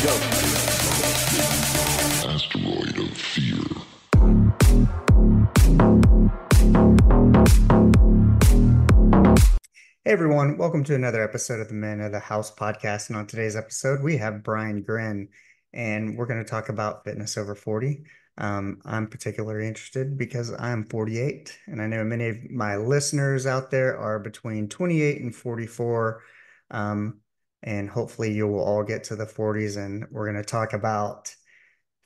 go. Asteroid of fear. Hey everyone, welcome to another episode of the Men of the House podcast. And on today's episode, we have Brian Gryn, and we're going to talk about fitness over 40. I'm particularly interested because I'm 48, and I know many of my listeners out there are between 28 and 44. Um, and hopefully you will all get to the 40s, and we're going to talk about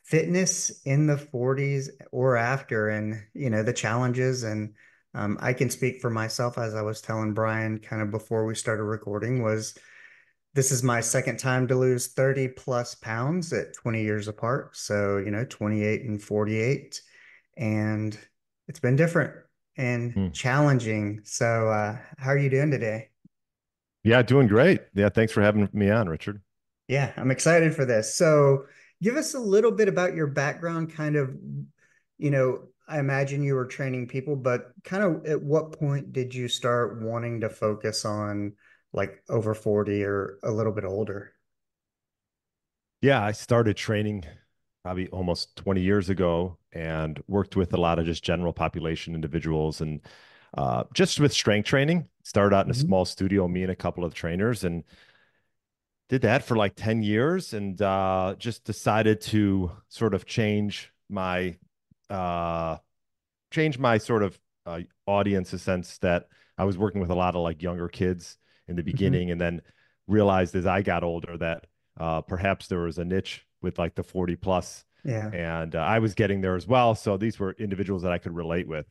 fitness in the 40s or after, and the challenges. And I can speak for myself, as I was telling Brian kind of before we started recording, was this is my second time to lose 30 plus pounds at 20 years apart. So, 28 and 48. And it's been different and Hmm. challenging. So, how are you doing today? Yeah, doing great. Yeah, thanks for having me on, Richard. Yeah, I'm excited for this. So, give us a little bit about your background, I imagine you were training people, but kind of at what point did you start wanting to focus on like over 40 or a little bit older? Yeah, I started training probably almost 20 years ago and worked with a lot of just general population individuals and just with strength training. Started out in a Mhm. small studio, me and a couple of trainers, and did that for like 10 years and just decided to sort of uh, change my sort of audience, a sense that I was working with a lot of like younger kids in the Mhm. beginning, and then realized as I got older that perhaps there was a niche with like the 40 plus, Yeah, and I was getting there as well. So these were individuals that I could relate with,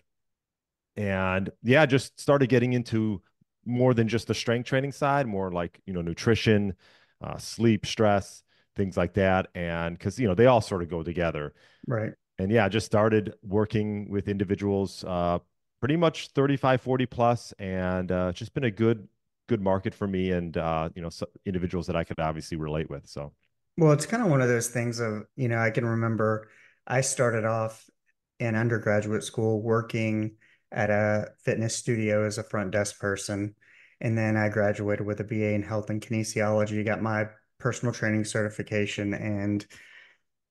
and yeah, just started getting into more than just the strength training side, more like nutrition, sleep, stress, things like that, and because they all sort of go together. right. And yeah, I just started working with individuals pretty much 35, 40 plus, and it's just been a good market for me, and so individuals that I could obviously relate with. So Well, it's kind of one of those things of, I can remember I started off in undergraduate school working at a fitness studio as a front desk person. And then I graduated with a BA in health and kinesiology, got my personal training certification, and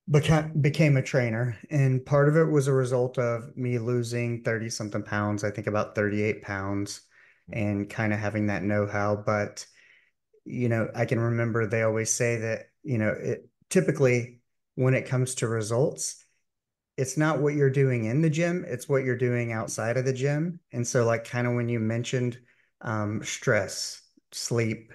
became a trainer. And part of it was a result of me losing 30 something pounds, I think about 38 pounds, and kind of having that know-how. But I can remember they always say that, it typically when it comes to results, it's not what you're doing in the gym, it's what you're doing outside of the gym. And so, like, kind of when you mentioned stress, sleep,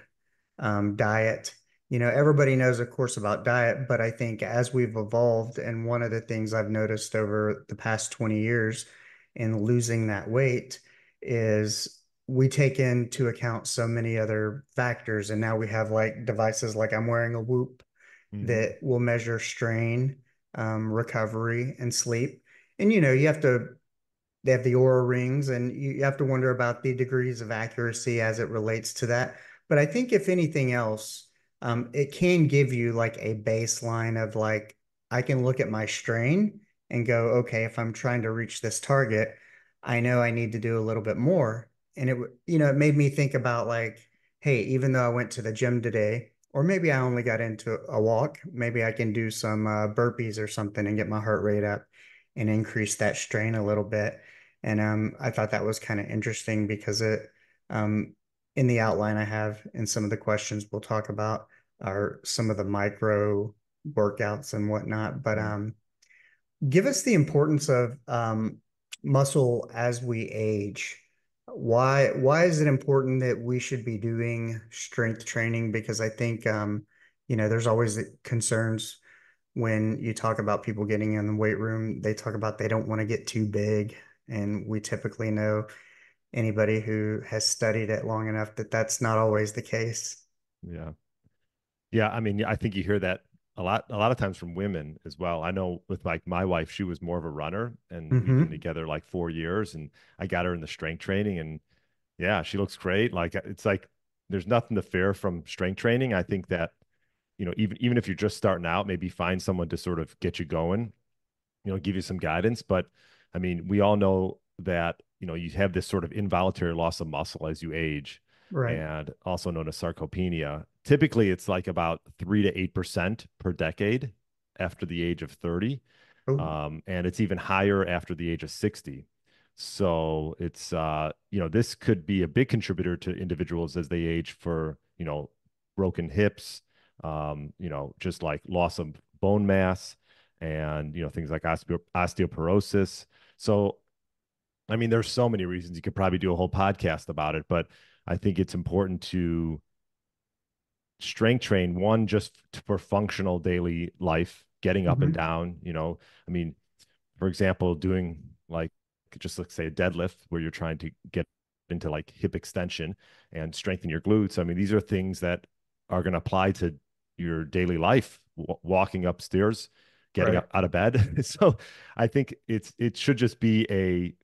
diet, everybody knows, of course, about diet, but I think as we've evolved, and one of the things I've noticed over the past 20 years in losing that weight is we take into account so many other factors. And now we have like devices like I'm wearing a Whoop mhm. that will measure strain, recovery, and sleep. And you have to they have the Aura rings, and you have to wonder about the degrees of accuracy as it relates to that. But I think if anything else, it can give you like a baseline of like, I can look at my strain and go, okay, if I'm trying to reach this target, I know I need to do a little bit more. And it made me think about like, hey, even though I went to the gym today, or maybe I only got into a walk, maybe I can do some burpees or something and get my heart rate up and increase that strain a little bit. And I thought that was kind of interesting because um, in the outline I have in some of the questions we'll talk about are some of the micro workouts and whatnot. But give us the importance of muscle as we age. Why is it important that we should be doing strength training? Because I think there's always the concerns when you talk about people getting in the weight room, they talk about they don't want to get too big. And we typically know anybody who has studied it long enough that that's not always the case. Yeah. Yeah, I mean, I think you hear that a lot of times from women as well. I know with like my wife, she was more of a runner, and we've been Hmm. together like 4 years, and I got her in the strength training, and yeah, she looks great. Like it's like there's nothing to fear from strength training. I think that, even if you're just starting out, maybe find someone to sort of get you going, give you some guidance. But I mean, we all know that, you have this sort of involuntary loss of muscle as you age, Right. and also known as sarcopenia. typically it's like about 3 to 8% per decade after the age of 30. Oh, And it's even higher after the age of 60. So it's, this could be a big contributor to individuals as they age for, broken hips, just like loss of bone mass and, things like osteoporosis. So, I mean, there's so many reasons you could probably do a whole podcast about it, but I think it's important to strength train one just for functional daily life, getting up and hmm. down, I mean, for example, doing like just let's say a deadlift where you're trying to get into like hip extension and strengthen your glutes. I mean, these are things that are going to apply to your daily life, walking upstairs, getting Right. up out of bed. So I think it should just be a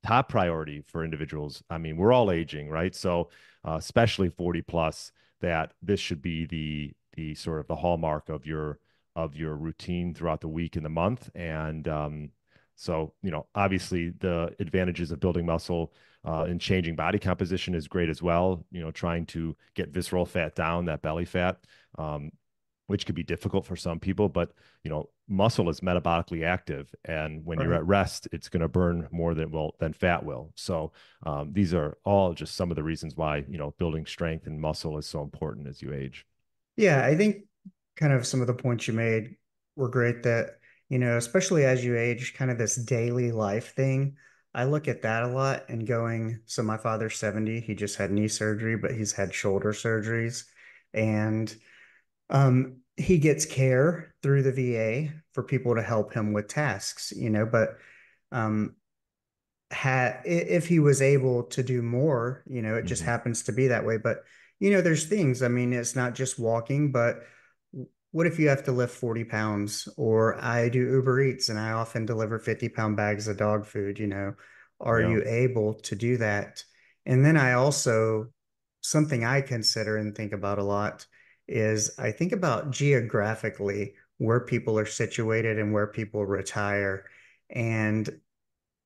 top priority for individuals. I mean, we're all aging, right? So especially 40 plus, that this should be the sort of the hallmark of your routine throughout the week and the month. And so, obviously the advantages of building muscle and changing body composition is great as well. Trying to get visceral fat down, that belly fat, um, which could be difficult for some people, but muscle is metabolically active, and when you're Right. at rest, it's going to burn more than fat will. So these are all just some of the reasons why building strength and muscle is so important as you age. Yeah, I think kind of some of the points you made were great that, especially as you age, kind of this daily life thing. I look at that a lot and going, so my father's 70, he just had knee surgery, but he's had shoulder surgeries. And he gets care through the VA for people to help him with tasks, but um, if he was able to do more, it just Hmm. happens to be that way. But there's things. I mean, it's not just walking, but what if you have to lift 40 pounds? Or I do Uber Eats and I often deliver 50-pound bags of dog food, Are Yeah. you able to do that? And then I also, something I consider and think about a lot is I think about geographically where people are situated and where people retire. And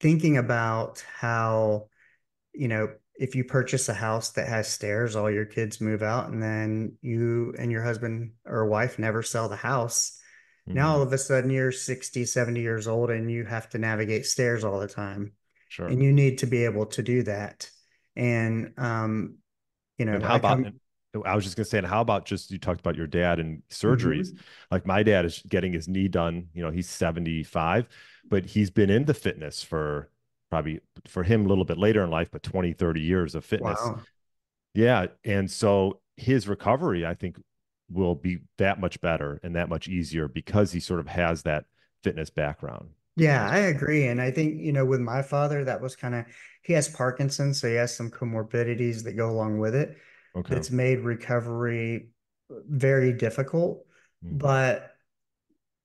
thinking about how, if you purchase a house that has stairs, all your kids move out, and then you and your husband or wife never sell the house. Now, all Hmm. of a sudden, you're 60, 70 years old and you have to navigate stairs all the time. Sure. And you need to be able to do that. And, And how I about, come, and I was just gonna say, and how about just you talked about your dad and surgeries? Mhm. Like my dad is getting his knee done, he's 75, but he's been into fitness for probably for him a little bit later in life, but 20, 30 years of fitness. Wow. Yeah. And so his recovery, I think, will be that much better and that much easier because he sort of has that fitness background Yeah, as I well. agree. And I think, with my father, that was kind of, he has Parkinson's, so he has some comorbidities that go along with it Okay. that's made recovery very difficult. Hmm. But,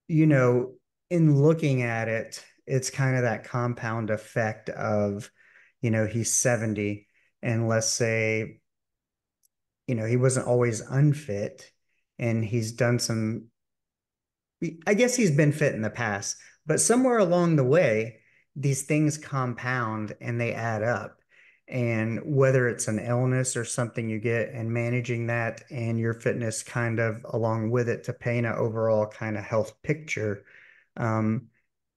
you know, in looking at it, it's kind of that compound effect of, he's 70, and let's say, he wasn't always unfit and he's done some I guess he's been fit in the past, but somewhere along the way, these things compound and they add up. And whether it's an illness or something you get and managing that and your fitness kind of along with it to paint an overall kind of health picture, um,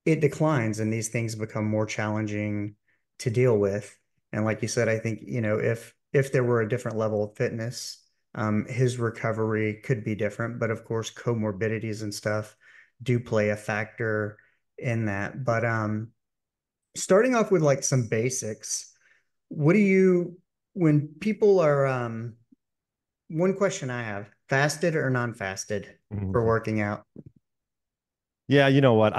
it declines and these things become more challenging to deal with. And like you said, I think, if there were a different level of fitness, his recovery could be different. But of course, comorbidities and stuff do play a factor in that. But starting off with like some basics, what do you, when people are, one question I have, fasted or non-fasted for working out? Yeah, you know what?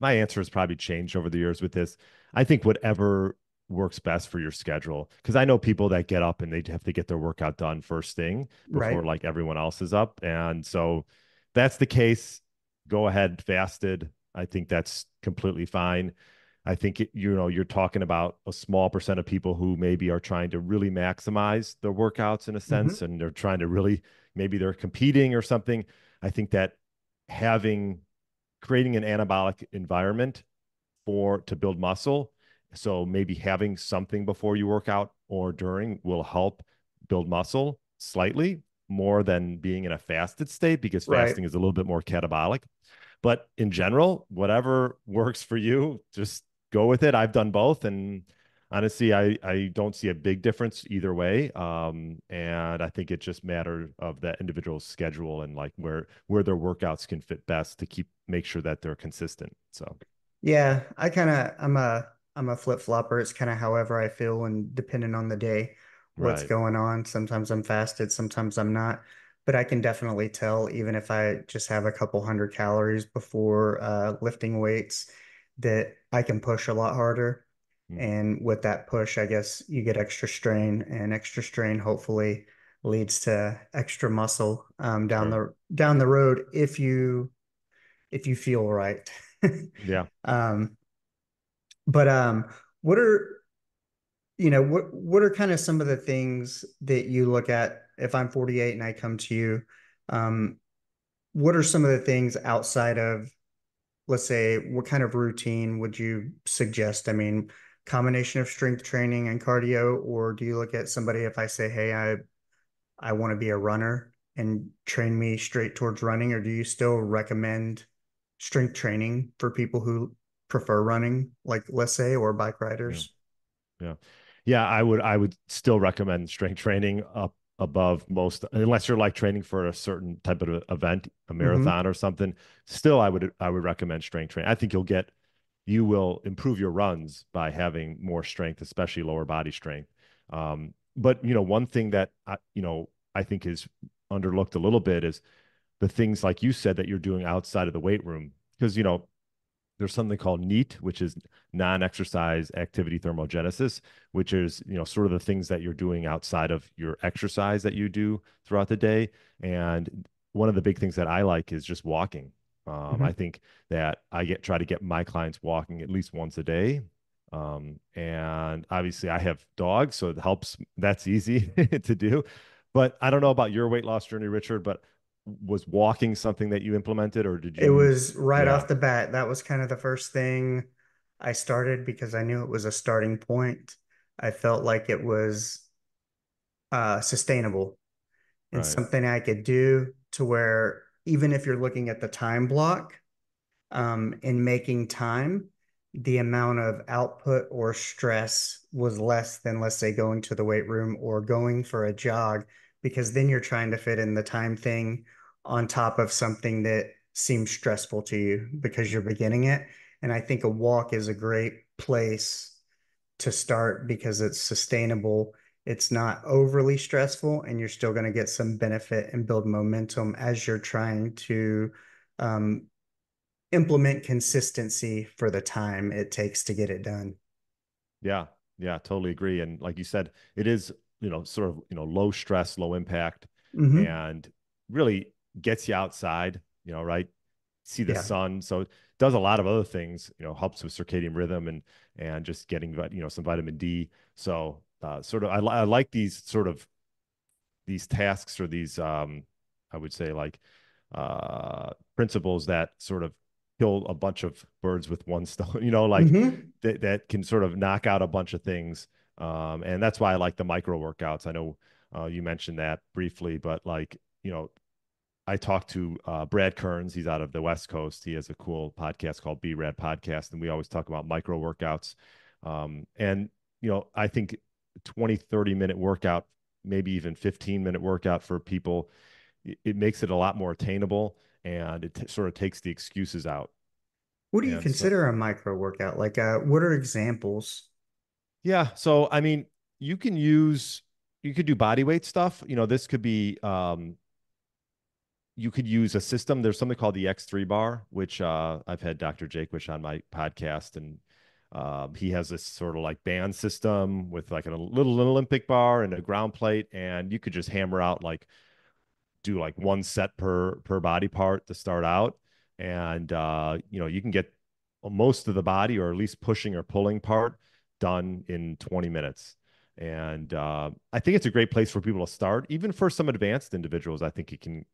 My answer has probably changed over the years with this. I think whatever works best for your schedule. Because I know people that get up and they have to get their workout done first thing before Right. like everyone else is up. And so that's the case. Go ahead, fasted. I think that's completely fine. I think you're talking about a small percent of people who maybe are trying to really maximize their workouts in a Hmm. sense, and they're trying to really maybe they're competing or something. I think that having creating an anabolic environment for to build muscle. So maybe having something before you work out or during will help build muscle slightly. more than being in a fasted state because Right. fasting is a little bit more catabolic. But in general, whatever works for you, just go with it. I've done both, and honestly, I don't see a big difference either way. And I think it just matters of that individual's schedule and like where their workouts can fit best to make sure that they're consistent. So Yeah, I'm a flip-flopper. It's kind of however I feel and depending on the day, what's right. going on. Sometimes I'm fasted, sometimes I'm not. But I can definitely tell, even if I just have a couple hundred calories before lifting weights, that I can push a lot harder. Mhm. And with that push, I guess you get extra strain, and extra strain hopefully leads to extra muscle Sure. down the road if you feel right. Yeah. Um, but what are what are kind of some of the things that you look at if I'm 48 and I come to you? Um, what are some of the things outside of, let's say, what kind of routine would you suggest? I mean, combination of strength training and cardio, or do you look at somebody if I say, hey, I want to be a runner and train me straight towards running, or do you still recommend strength training for people who prefer running, like let's say, or bike Yeah. riders? Yeah. Yeah, I would still recommend strength training up above most unless you're like training for a certain type of event, a Hmm. marathon or something. Still, I would recommend strength training. I think you will improve your runs by having more strength, especially lower body strength. But one thing that I think is underlooked a little bit is the things like you said that you're doing outside of the weight room. Because there's something called NEAT, which is non-exercise activity thermogenesis, which is, sort of the things that you're doing outside of your exercise that you do throughout the day. And one of the big things that I like is just walking. I Hmm. think that try to get my clients walking at least once a day. And obviously I have dogs, so it helps. That's easy to do. But I don't know about your weight loss journey, Richard, but was walking something that you implemented or did It you? was right Yeah, off the bat. That was kind of the first thing I started because I knew it was a starting point. I felt like it was sustainable and right. something I could do to where even if you're looking at the time block, in making time, the amount of output or stress was less than, let's say, going to the weight room or going for a jog, because then you're trying to fit in the time thing on top of something that seems stressful to you because you're beginning it. And I think a walk is a great place to start because it's sustainable. It's not overly stressful, and you're still going to get some benefit and build momentum as you're trying to um, implement consistency for the time it takes to get it done. Yeah, yeah, totally agree. And like you said, it is, sort of, low stress, low impact, Hmm. and really gets you outside, right? See the Yeah. sun. So it does a lot of other things, helps with circadian rhythm and just getting, some vitamin D. So sort of, I like these tasks or these, I would say like principles that sort of kill a bunch of birds with one stone, like Hmm. that can sort of knock out a bunch of things. And that's why I like the micro workouts. I know you mentioned that briefly, but like, I talked to Brad Kearns. He's out of the West Coast. He has a cool podcast called B Rad Podcast, and we always talk about micro workouts. And, I think 20, 30-minute workout, maybe even 15-minute workout for people, it makes it a lot more attainable and sort of takes the excuses out. What do you And so, consider a micro workout? Like, what are examples? yeah. So, I mean, you can use, you could do body weight stuff. This could be, you could use a system. There's something called the X3 bar, which I've had Dr. Jakewish on my podcast, and he has this sort of like band system with like a little Olympic bar and a ground plate, and you could just hammer out like do like one set per body part to start out, and you can get most of the body or at least pushing or pulling part done in 20 minutes. And I think it's a great place for people to start, even for some advanced individuals. I think you can,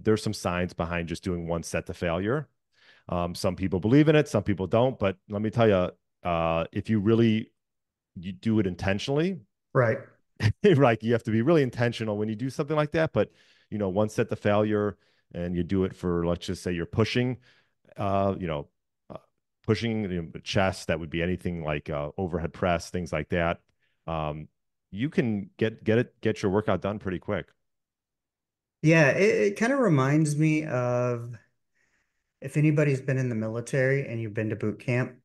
there's some science behind just doing one set to failure. Some people believe in it, some people don't. But let me tell you, if you really you do it intentionally, Right. Like you have to be really intentional when you do something like that. But one set to failure, and you do it for, let's just say you're pushing, uh, you know, uh, pushing the chest. That would be anything like overhead press, things like that. Um, you can get your workout done pretty quick. Yeah, it kind of reminds me of if anybody's been in the military and you've been to boot camp,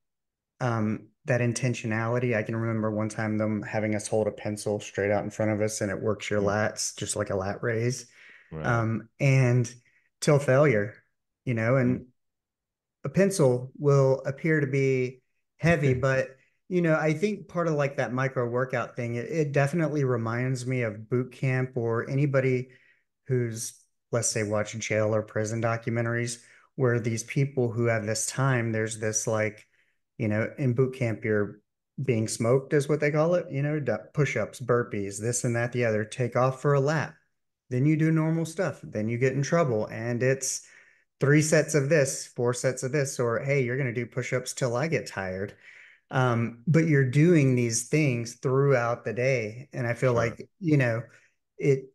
that intentionality. I can remember one time them having us hold a pencil straight out in front of us and it works your Mm, lats just like a lat raise. right. And till failure, Mm. and a pencil will appear to be heavy, but I think part of like that micro workout thing, it definitely reminds me of boot camp or anybody who's, let's say, watching jail or prison documentaries where these people who have this time, there's this like, in boot camp, you're being smoked, is what they call it, push-ups, burpees, this and that, the other, take off for a lap. Then you do normal stuff. Then you get in trouble. And it's 3 sets of this, 4 sets of this, or hey, you're going to do push-ups till I get tired. But you're doing these things throughout the day. And I feel Sure. like, it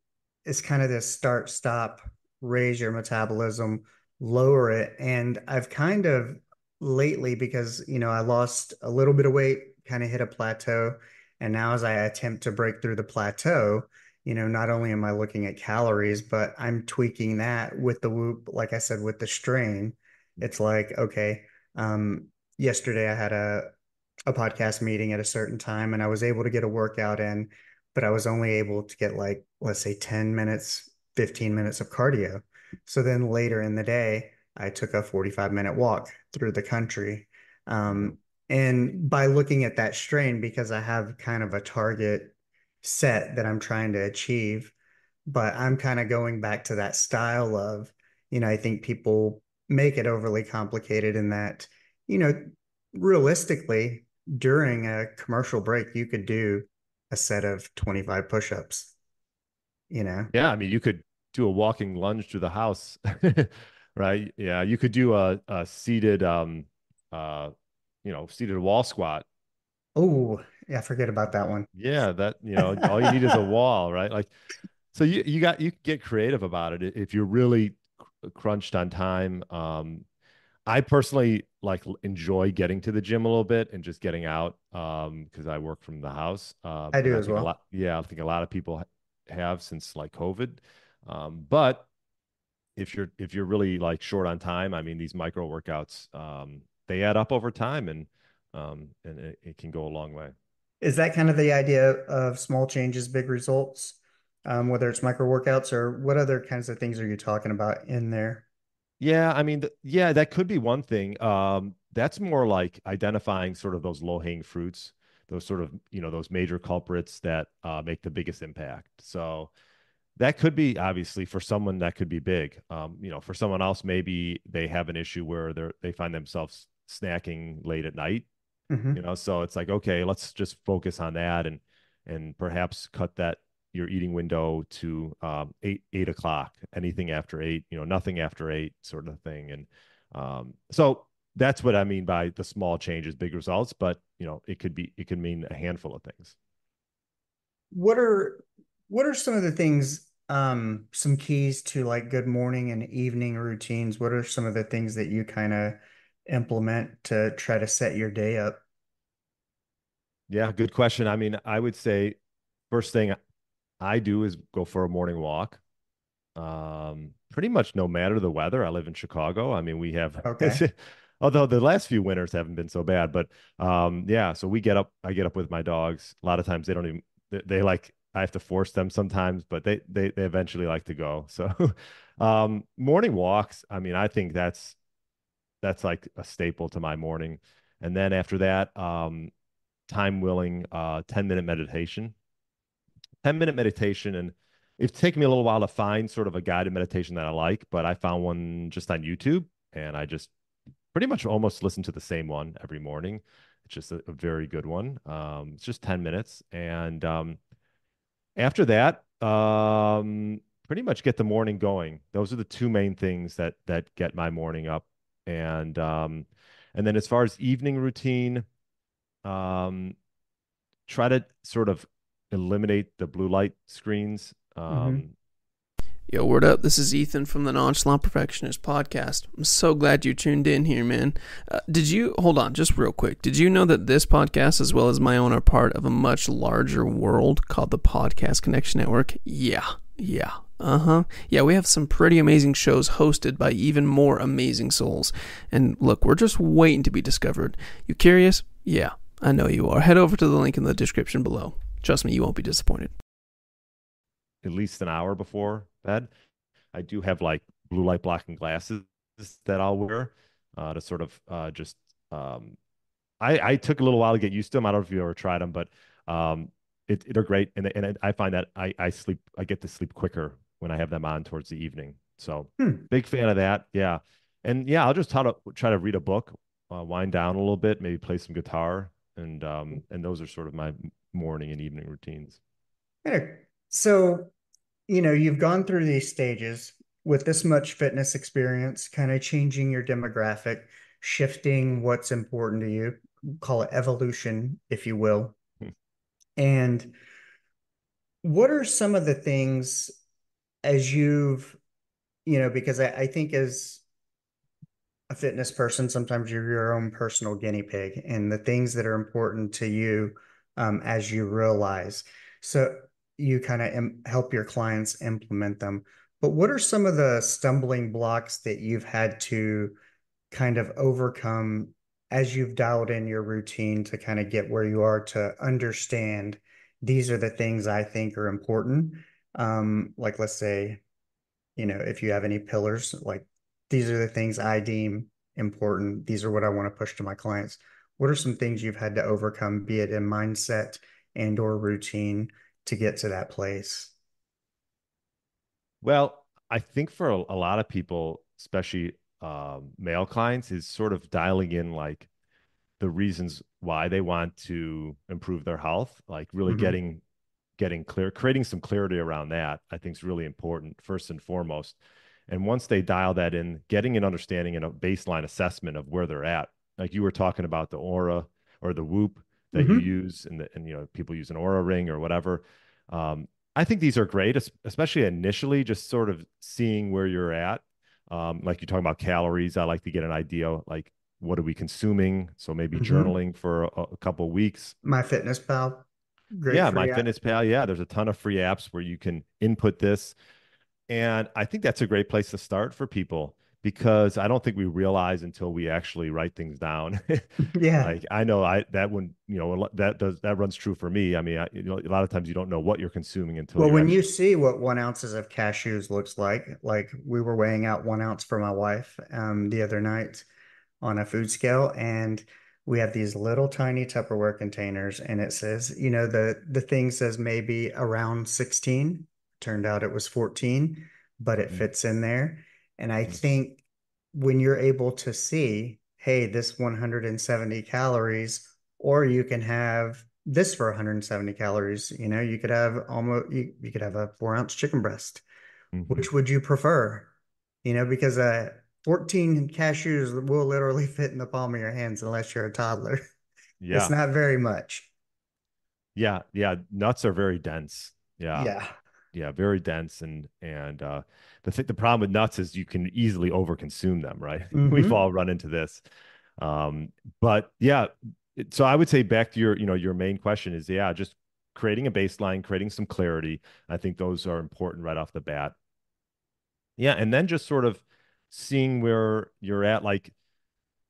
is kind of this start, stop, raise your metabolism, lower it. And I've kind of lately, because, I lost a little bit of weight, kind of hit a plateau. And now as I attempt to break through the plateau, not only am I looking at calories, but I'm tweaking that with the whoop, like I said, with the strain. It's like, okay, um, yesterday I had a podcast meeting at a certain time and I was able to get a workout in, but I was only able to get like, let's say 10 minutes, 15 minutes of cardio. So then later in the day, I took a 45-minute walk through the country. Yeah. And by looking at that strain, because I have kind of a target set that I'm trying to achieve, but I'm kind of going back to that style of, I think people make it overly complicated in that, you know, realistically, during a commercial break, you could do a set of 25 push-ups, you know? Yeah, I mean, you could do a walking lunge through the house, right? Yeah, you could do a seated uh seated wall squat. Oh, yeah, forget about that one. Yeah, that, all you need is a wall, right? Like, so you can get creative about it if you're really crunched on time. I personally like enjoy getting to the gym a little bit and just getting out because I work from the house. I And do I as think a well. lot, yeah, I think a lot of people have since like COVID. But if you're really like short on time, I mean, these micro workouts, they add up over time, and it can go a long way. Is that kind of the idea of small changes, big results? Whether it's micro workouts or what other kinds of things are you talking about in there? Yeah, I mean, yeah, that could be one thing. That's more like identifying sort of those low-hanging fruits, those sort of, those major culprits that make the biggest impact. So that could be, obviously, for someone that could be big. For someone else, maybe they have an issue where they find themselves snacking late at night. Hmm. So it's like, okay, let's just focus on that, and perhaps cut that your eating window to 8 o'clock. Anything after 8, nothing after 8, sort of thing. And so that's what I mean by the small changes, big results. But it could mean a handful of things. What are what are some of the things, some keys to like good morning and evening routines? What are some of the things that you kind of implement to try to set your day up? Yeah, good question. I mean, I would say first thing I do is go for a morning walk. Pretty much no matter the weather. I live in Chicago. I mean, we have, Okay. although the last few winters haven't been so bad, but yeah. So I get up with my dogs. A lot of times they don't even, they like, I have to force them sometimes, but they eventually like to go. So, morning walks. I mean, I think that's like a staple to my morning. And then after that, time willing, 10-minute meditation. 10-minute meditation. And it's taken me a little while to find sort of a guided meditation that I like, but I found one just on YouTube, and I just pretty much almost listen to the same one every morning. It's just a very good one. It's just 10 minutes. And after that, pretty much get the morning going. Those are the two main things that get my morning up. And then as far as evening routine, um, try to sort of eliminate the blue light screens. Hmm. Yo, word up. This is Ethan from the Nonchalant Perfectionist podcast. I'm so glad you tuned in here, man. Did you, hold on, just real quick. Did you know that this podcast, as well as my own, are part of a much larger world called the Podcast Connection Network? Yeah. Yeah, we have some pretty amazing shows hosted by even more amazing souls. And look, we're just waiting to be discovered. You curious? Yeah, I know you are. Head over to the link in the description below. Trust me, you won't be disappointed. At least an hour before bed. I do have like blue light blocking glasses that I'll wear to sort of just. I took a little while to get used to them. I don't know if you ever tried them, but um, they're great, and I find that I get to sleep quicker when I have them on towards the evening. So Hmm. big fan of that. Yeah, and yeah, I'll just try to read a book, wind down a little bit, maybe play some guitar, and those are sort of my morning and evening routines. Yeah. So, you've gone through these stages with this much fitness experience, kind of changing your demographic, shifting what's important to you, call it evolution, if you will. And what are some of the things as because I think as a fitness person, sometimes you're your own personal guinea pig and the things that are important to you as you realize. So you kind of help your clients implement them. But what are some of the stumbling blocks that you've had to kind of overcome as you've dialed in your routine to kind of get where you are to understand these are the things I think are important? Like, let's say, if you have any pillars, like these are the things I deem important. These are what I want to push to my clients. What are some things you've had to overcome, be it in mindset and or routine to get to that place? Well, I think for a lot of people, especially male clients, is sort of dialing in like the reasons why they want to improve their health, like really Hmm. getting clear, creating some clarity around that, I think is really important first and foremost. And once they dial that in, getting an understanding and a baseline assessment of where they're at, like you were talking about the aura or the whoop that you Hmm. use, and people use an aura ring or whatever. I think these are great, especially initially, just sort of seeing where you're at. Like you're talking about calories, I like to get an idea like what are we consuming? So maybe Hmm. journaling for a couple of weeks. My Fitness Pal, great Yeah, free app. MyFitnessPal. Yeah, there's a ton of free apps where you can input this. And I think that's a great place to start for people because I don't think we realize until we actually write things down. Yeah. Like I know that one, that runs true for me. I mean, a lot of times you don't know what you're consuming until Well, you're when you actually. see what 1 ounces of cashews looks like we were weighing out 1 ounce for my wife the other night on a food scale, and we have these little tiny Tupperware containers, and it says, the thing says maybe around 16. Turned out it was 14, but it Mhm, fits in there. And I mhm. think when you're able to see, hey, this 170 calories, or you can have this for 170 calories, you could have you could have a 4 ounce chicken breast. Mhm. Which would you prefer? Because 14 cashews will literally fit in the palm of your hands unless you're a toddler. It's Yeah. not very much. Yeah. Yeah. Nuts are very dense. Yeah. Yeah. Yeah, very dense, and the problem with nuts is you can easily overconsume them, right? We've Hmm. all run into this. Um, but yeah, so I would say back to your main question is, yeah, just creating a baseline, creating some clarity. I think those are important right off the bat. Yeah, and then just sort of seeing where you're at, like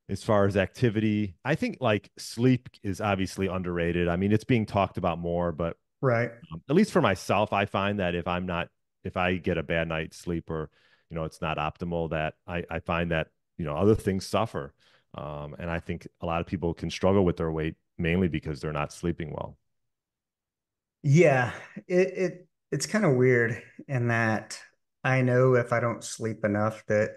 as far as activity. I think like sleep is obviously underrated. I mean, it's being talked about more, but Right. at least for myself, I find that if I get a bad night's sleep or, it's not optimal, that I find that, other things suffer. And I think a lot of people can struggle with their weight mainly because they're not sleeping well. Yeah. It's kind of weird in that I know if I don't sleep enough that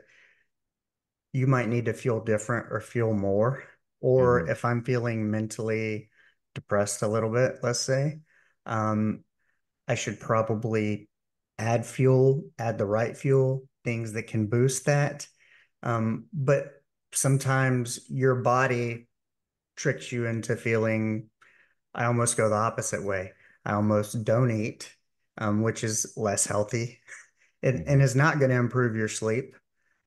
you might need to feel different or feel more. Or Hmm. if I'm feeling mentally depressed a little bit, let's say, um, I should probably add the right fuel, things that can boost that. But sometimes your body tricks you into feeling, I almost go the opposite way. I almost don't eat, which is less healthy and Hmm. is not going to improve your sleep.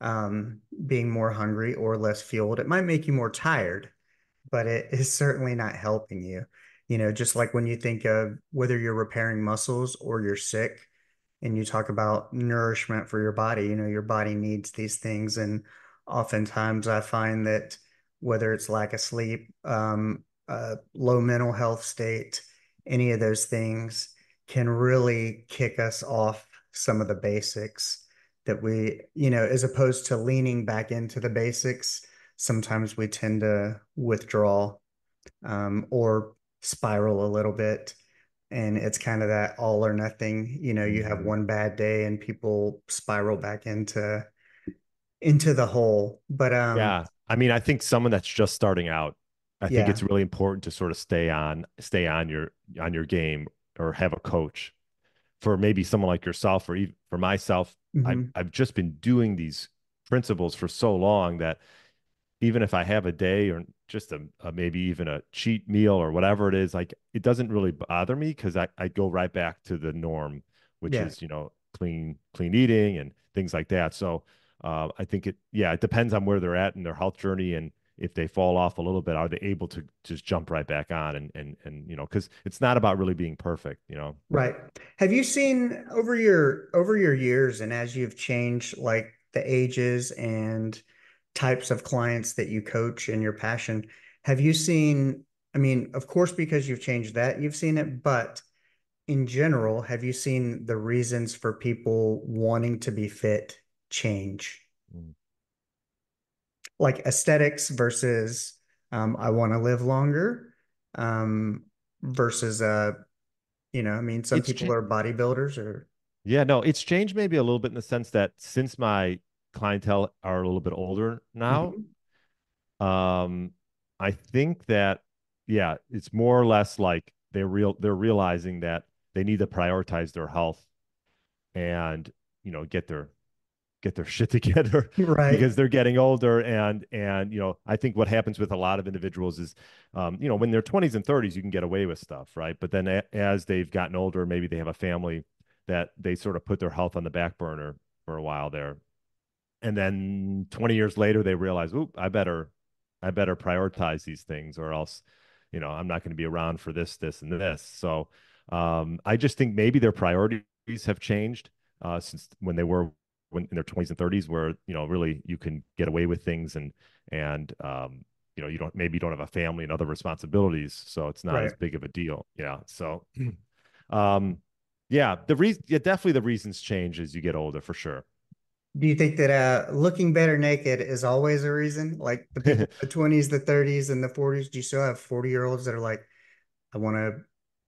Being more hungry or less fueled, it might make you more tired, but it is certainly not helping you. Just like when you think of whether you're repairing muscles or you're sick, and you talk about nourishment for your body, your body needs these things. And oftentimes I find that whether it's lack of sleep, low mental health state, any of those things can really kick us off some of the basics that as opposed to leaning back into the basics, sometimes we tend to withdraw or spiral a little bit. And it's kind of that all or nothing. You have Hmm. one bad day and people spiral back into the hole. But Yeah. I mean, I think someone that's just starting out, I think yeah. it's really important to sort of stay on your game or have a coach. For maybe someone like yourself or even for myself, Hmm. I've just been doing these principles for so long that even if I have a day or just a maybe even a cheat meal or whatever it is, like it doesn't really bother me because I go right back to the norm, which Yeah. is, clean eating and things like that. So I think it depends on where they're at in their health journey. And if they fall off a little bit, are they able to just jump right back on because it's not about really being perfect. Right. Have you seen over your years and as you've changed like the ages and types of clients that you coach and your passion, have you seen, I mean, of course, because you've changed that, you've seen it, but in general, have you seen the reasons for people wanting to be fit change? Mm. Like aesthetics versus I want to live longer, um, versus I mean, some It's people are bodybuilders or Yeah, no, it's changed maybe a little bit in the sense that since my clientele are a little bit older now, Mhm. um, I think that yeah, it's more or less like they're realizing that they need to prioritize their health and get their shit together Right, because they're getting older and I think what happens with a lot of individuals is when they're 20s and 30s you can get away with stuff, right? But then as they've gotten older, maybe they have a family that they sort of put their health on the back burner for a while there, and then 20 years later they realize, oop, I better prioritize these things or else I'm not going to be around for this and this. So I just think maybe their priorities have changed since when in their 20s and 30s, where really you can get away with things and you don't have a family and other responsibilities, so it's not right. as big of a deal. Yeah. So um yeah, definitely the reasons change as you get older for sure. Do you think that looking better naked is always a reason? Like the people in the 20s, the 30s, and the 40s, do you still have 40-year-olds that are like, I want to,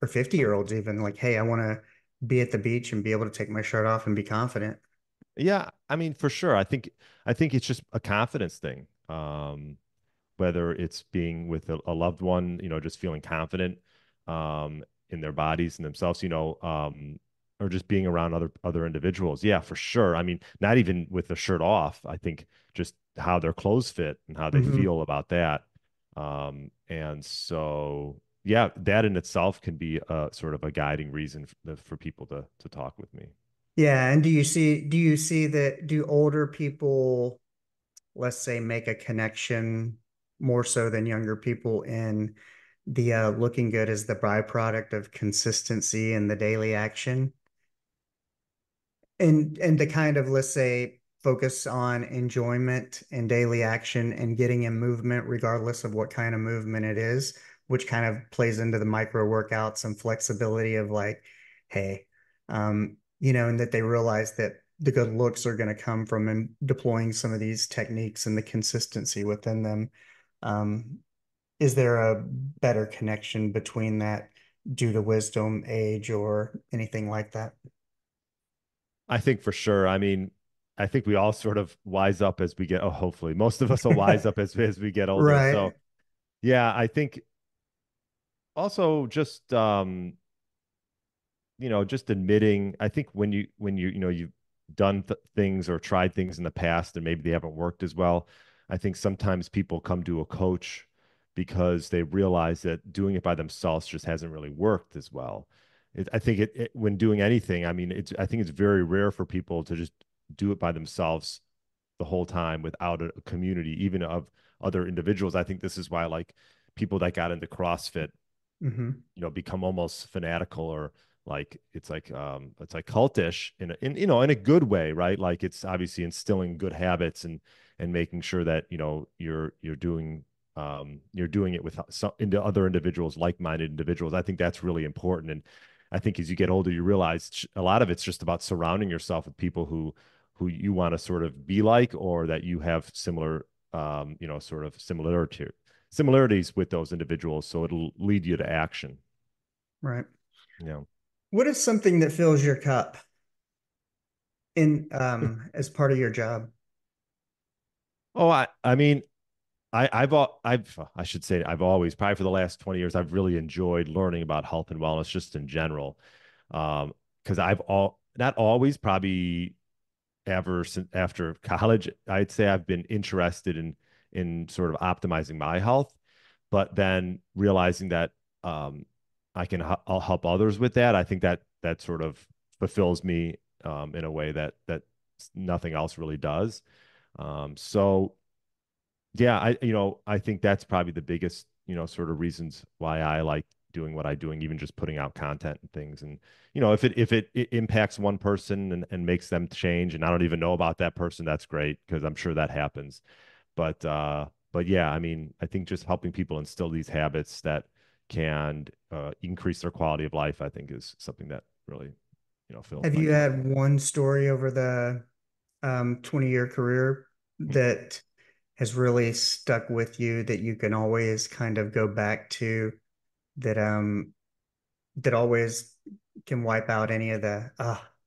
or 50-year-olds even, like, hey, I want to be at the beach and be able to take my shirt off and be confident? Yeah, I mean, for sure. I think it's just a confidence thing. Whether it's being with a loved one, just feeling confident in their bodies and themselves, or just being around other individuals. Yeah, for sure. I mean, not even with the shirt off. I think just how their clothes fit and how they Hmm. feel about that. And so, yeah, that in itself can be a sort of a guiding reason for people to talk with me. Yeah, and do you see that do older people, let's say, make a connection more so than younger people in the looking good as the byproduct of consistency and the daily action? And to kind of, let's say, focus on enjoyment and daily action and getting in movement regardless of what kind of movement it is, which kind of plays into the micro workouts and flexibility of like, hey, and that they realize that the good looks are going to come from deploying some of these techniques and the consistency within them. um, is there a better connection between that due to wisdom, age, or anything like that? I think for sure. I mean, I think we all sort of wise up as we get, oh, hopefully most of us will wise up as we get older. Right. So yeah, I think also just admitting, I think when you've done things or tried things in the past and maybe they haven't worked as well, I think sometimes people come to a coach because they realize that doing it by themselves just hasn't really worked as well. I think when doing anything, I mean, I think it's very rare for people to just do it by themselves the whole time without a community, even of other individuals. I think this is why like people that got into CrossFit, Hmm. become almost fanatical, or like it's like cultish in a good way, right? Like it's obviously instilling good habits and making sure that you're doing it with into other individuals, like-minded individuals. I think that's really important. And I think as you get older, you realize a lot of it's just about surrounding yourself with people who you want to sort of be like, or that you have similar sort of similarities with those individuals, so it'll lead you to action. Right. You know. What is something that fills your cup in as part of your job? Oh, I mean, I should say I've always, probably for the last 20 years, I've really enjoyed learning about health and wellness just in general. Because I've not always, probably ever since after college, I'd say I've been interested in sort of optimizing my health, but then realizing that um, I'll help others with that. I think that sort of fulfills me in a way that nothing else really does. So yeah, I think that's probably the biggest, sort of reasons why I like doing what I'm doing, even just putting out content and things. And if it impacts one person and makes them change, and I don't even know about that person, that's great, because I'm sure that happens. But yeah, I mean, I think just helping people instill these habits that can increase their quality of life, I think is something that really, fills Have my you cup. had one story over the 20-year career that has really stuck with you that you can always kind of go back to that that always can wipe out any of the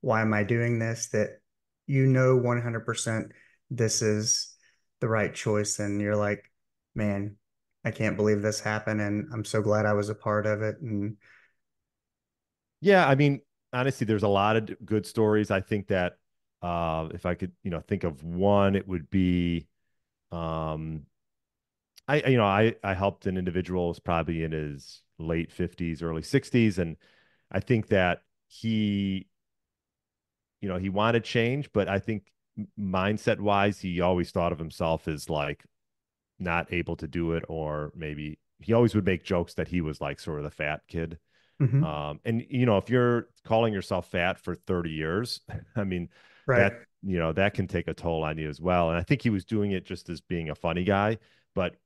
why am I doing this, that 100% this is the right choice, and you're like, man, I can't believe this happened and I'm so glad I was a part of it. And Yeah, I mean, honestly, there's a lot of good stories. I think that if I could, think of one, it would be um, I helped an individual who's probably in his late 50s, early 60s, and I think that he wanted change, but I think mindset wise, he always thought of himself as like not able to do it, or maybe he always would make jokes that he was like sort of the fat kid. mhm, And if you're calling yourself fat for 30 years, I mean, right. that can take a toll on you as well. And I think he was doing it just as being a funny guy, but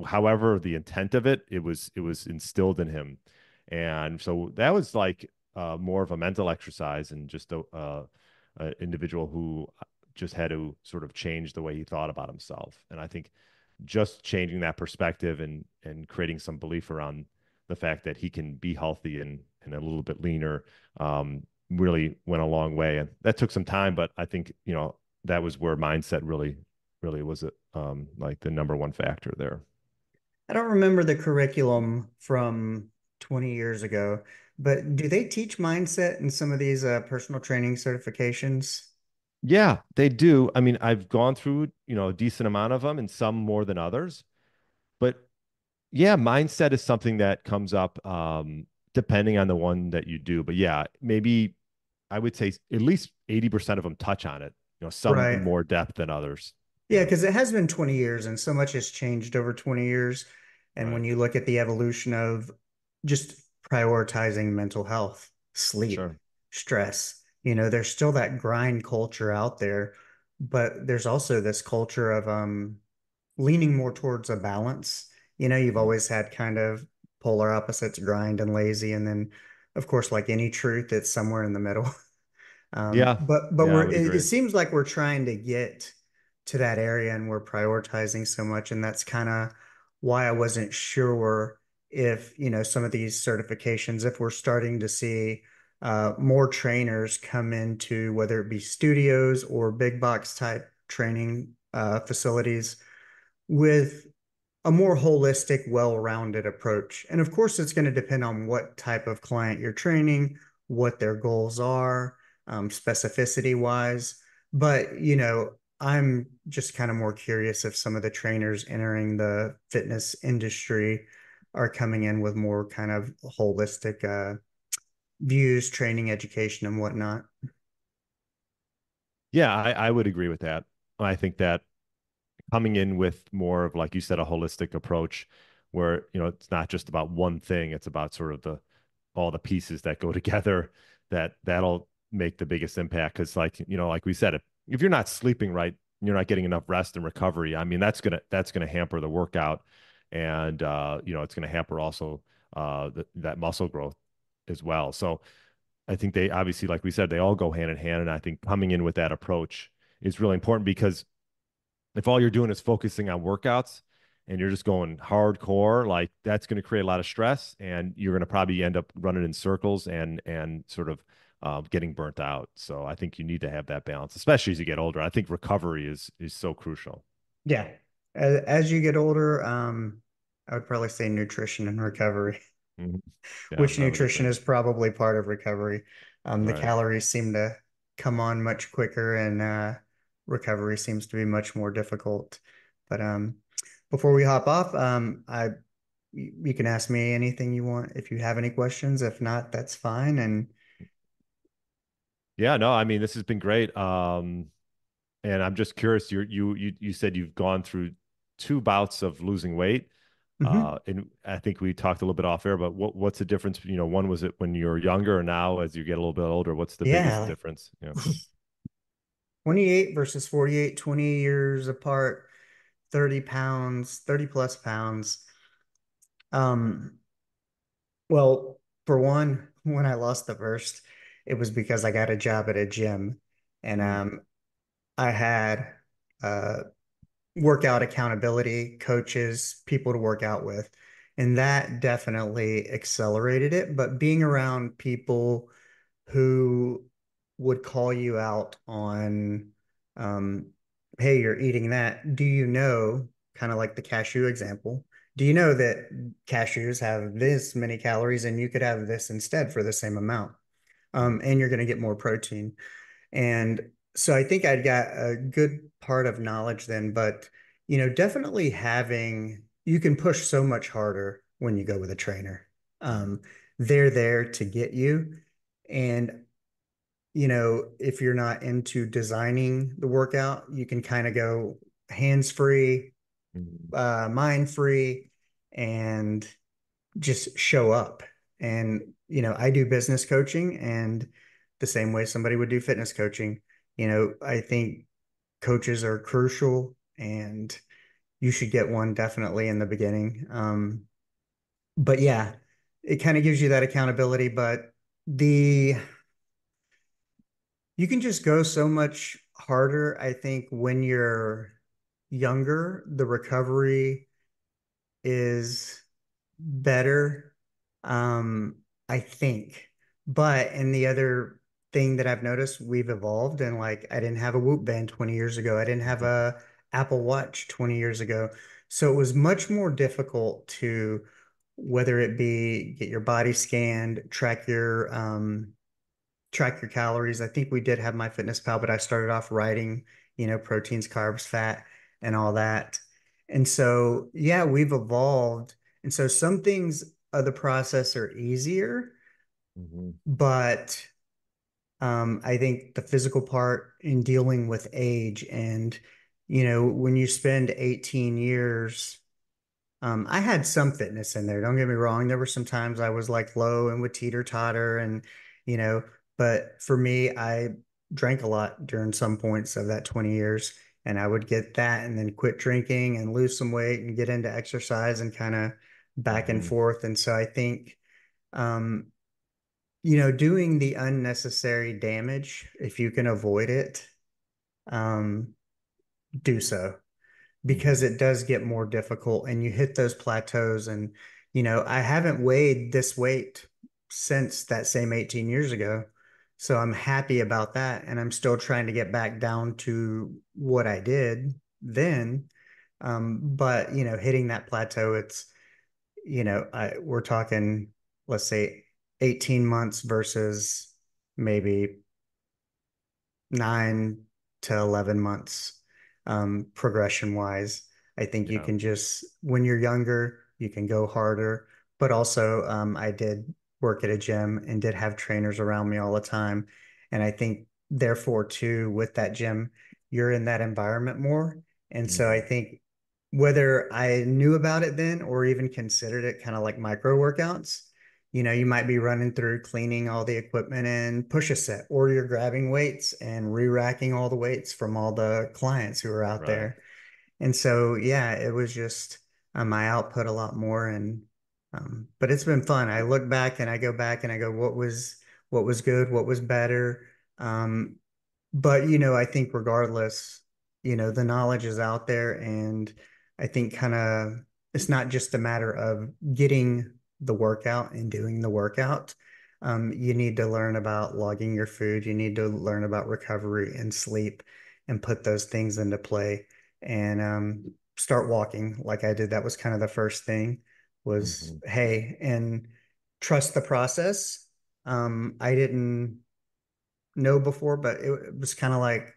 however, the intent of it was instilled in him. And so that was like more of a mental exercise, and just a individual who just had to sort of change the way he thought about himself. And I think just changing that perspective and creating some belief around the fact that he can be healthy and a little bit leaner, really went a long way. And that took some time, but I think, that was where mindset really was like the number one factor there. I don't remember the curriculum from 20 years ago, but do they teach mindset in some of these personal training certifications? Yeah, they do. I mean, I've gone through, a decent amount of them, and some more than others. But yeah, mindset is something that comes up depending on the one that you do. But yeah, maybe I would say at least 80% of them touch on it, some Right. in more depth than others. Yeah, Yeah, because it has been 20 years and so much has changed over 20 years. And right. when you look at the evolution of just prioritizing mental health, sleep, Sure. stress, there's still that grind culture out there, but there's also this culture of leaning more towards a balance. You've Mhm. always had kind of polar opposites, grind and lazy, and then of course, like any truth, it's somewhere in the middle. Yeah. But Yeah, I we're would it agree. seems like we're trying to get to that area and we're prioritizing so much, and that's kind of why I wasn't sure if some of these certifications, if we're starting to see more trainers come into whether it be studios or big box type training facilities with a more holistic, well-rounded approach. And of course, it's going to depend on what type of client you're training, what their goals are, specificity wise. But, I'm just kind of more curious if some of the trainers entering the fitness industry are coming in with more kind of holistic views, training, education, and whatnot. Yeah, I would agree with that. I think that coming in with more of, like you said, a holistic approach where, it's not just about one thing, it's about sort of the all the pieces that go together, that'll make the biggest impact. Because, like we said, if you're not sleeping right, you're not getting enough rest and recovery. I mean, that's gonna hamper the workout, and it's gonna hamper also that muscle growth as well. So I think they obviously, like we said, they all go hand in hand. And I think coming in with that approach is really important, because if all you're doing is focusing on workouts and you're just going hardcore, like that's going to create a lot of stress, and you're going to probably end up running in circles and sort of getting burnt out. So I think you need to have that balance, especially as you get older. I think recovery is so crucial. Yeah. As you get older, I would probably say nutrition and recovery, Mhm. Yeah, which I would nutrition agree. is probably part of recovery. The Right. calories seem to come on much quicker, and recovery seems to be much more difficult. But before we hop off, you can ask me anything you want if you have any questions. If not, that's fine. And Yeah, no, I mean, this has been great. And I'm just curious, you said you've gone through two bouts of losing weight. mhm. And I think we talked a little bit off air, but what's the difference? One was it when you were younger, and now as you get a little bit older, what's the biggest Yeah, difference? Yeah. 28 versus 48, 20 years apart, 30 pounds, 30 plus pounds. Um, well, for one, when I lost the first, it was because I got a job at a gym, and Mm, I had uh workout accountability coaches, people to work out with. And that definitely accelerated it. But being around people who would call you out on, um, hey, you're eating that. Do you know, kind of like the cashew example, do you know that cashews have this many calories and you could have this instead for the same amount? mm, And you're going to get more protein. And so I think I'd got a good part of knowledge then, but definitely you can push so much harder when you go with a trainer. mm, Um, they're there to get you. And, if you're not into designing the workout, you can kind of go hands free, mm, mind free, and just show up. And, I do business coaching, and the same way somebody would do fitness coaching. I think coaches are crucial, and you should get one definitely in the beginning. But yeah, it kind of gives you that accountability, but the you can just go so much harder, I think, when you're younger. The recovery is better, um, I think. But and the other thing that I've noticed, we've evolved, and like I didn't have a Whoop band 20 years ago. I didn't have mm, a Apple Watch 20 years ago. So it was much more difficult to, whether it be get your body scanned, track your calories. I think we did have MyFitnessPal, but I started off writing, proteins, carbs, fat, and all that. And so, yeah, we've evolved. And so some things of the process are easier, mhm, but I think the physical part in dealing with age and, when you spend 18 years, I had some fitness in there. Don't get me wrong. There were some times I was like low and would teeter totter and, you know, but for me, I drank a lot during some points of that 20 years, and I would get that and then quit drinking and lose some weight and get into exercise and kind of back and mhm, forth. And so I think, um, doing the unnecessary damage, if you can avoid it, um, do so, because mhm, it does get more difficult and you hit those plateaus. And, I haven't weighed this weight since that same 18 years ago. So I'm happy about that. And I'm still trying to get back down to what I did then. But, hitting that plateau, we're talking, let's say 18 months versus maybe 9 to 11 months, progression wise. I think you yeah. can just, when you're younger, you can go harder. But also, I did. work at a gym and did have trainers around me all the time. And I think therefore too, with that gym, you're in that environment more. And so I Mhm. think whether I knew about it then or even considered it kind of like micro workouts, you might be running through cleaning all the equipment and push a set, or you're grabbing weights and re-racking all the weights from all the clients who are out Right. there. And so, yeah, it was just my output a lot more. And, but it's been fun. I look back and I go back and I go, what was good? What was better? Um, but, I think regardless, the knowledge is out there. And I think kind of it's not just a matter of getting the workout and doing the workout. You need to learn about logging your food. You need to learn about recovery and sleep and put those things into play and start walking like I did. That was kind of the first thing was, Mhm. hey, and trust the process. I didn't know before, but it was kind of like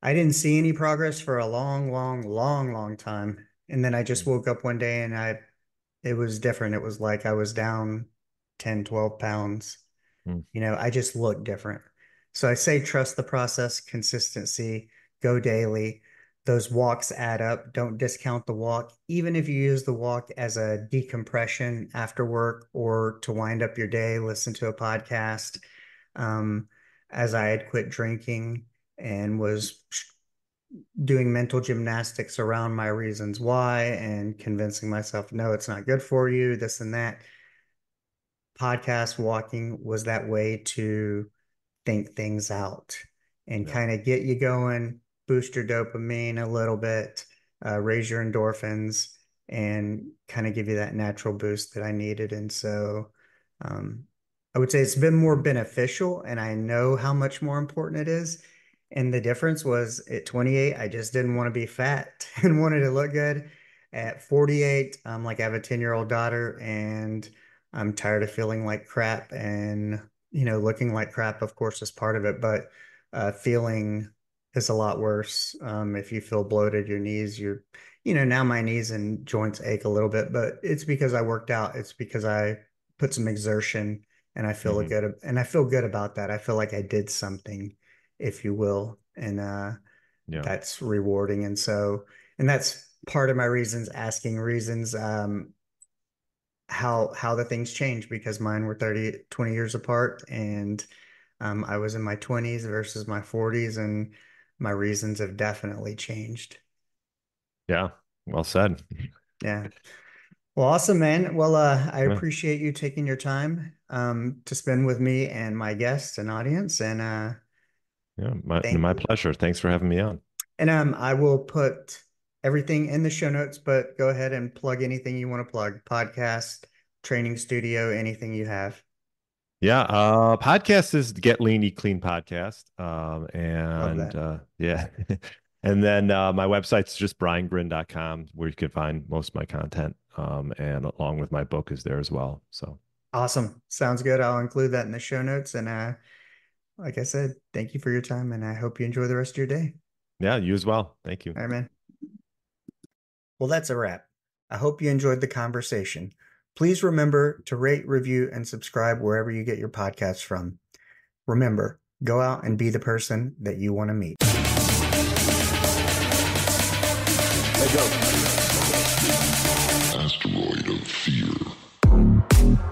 I didn't see any progress for a long, long, long, long time. And then I just woke up one day and it was different. It was like I was down 10, 12 pounds. Mhm. I just look different. So I say trust the process, consistency, go daily. Those walks add up. Don't discount the walk. Even if you use the walk as a decompression after work or to wind up your day, listen to a podcast. Um, as I had quit drinking and was doing mental gymnastics around my reasons why and convincing myself, no, it's not good for you, this and that. Podcast walking was that way to think things out and Yeah. kind of get you going, boost your dopamine a little bit, raise your endorphins, and kind of give you that natural boost that I needed. And so um, I would say it's been more beneficial, and I know how much more important it is. And the difference was at 28, I just didn't want to be fat and wanted to look good. At 48, I'm like, I have a 10-year-old daughter, and I'm tired of feeling like crap and looking like crap, of course, is part of it, but feeling is a lot worse. If you feel bloated, your knees, now my knees and joints ache a little bit, but it's because I worked out. It's because I put some exertion and Mhm. I feel good about that. I feel like I did something, if you will. And Yeah. that's rewarding. And that's part of my reasons, asking reasons. How the things change because mine were 20 years apart and I was in my 20s versus my 40s and my reasons have definitely changed. Yeah. Well said. Yeah. Well, awesome, man. Well, I Yeah. appreciate you taking your time to spend with me and my guests and audience and Yeah. My, thank my you. pleasure. Thanks for having me on. And I will put everything in the show notes, but go ahead and plug anything you want to plug. Podcast, training studio, anything you have. Yeah, podcast is Get Lean, Eat Clean podcast. Love And that. yeah. And then my website's just briangryn.com where you can find most of my content. And along with my book is there as well. So Awesome. Sounds good. I'll include that in the show notes. And like I said, thank you for your time and I hope you enjoy the rest of your day. yeah, you as well. Thank you. All right, man. Well, that's a wrap. I hope you enjoyed the conversation. Please remember to rate, review, and subscribe wherever you get your podcasts from. Remember, go out and be the person that you want to meet. Let go. Asteroid of fear.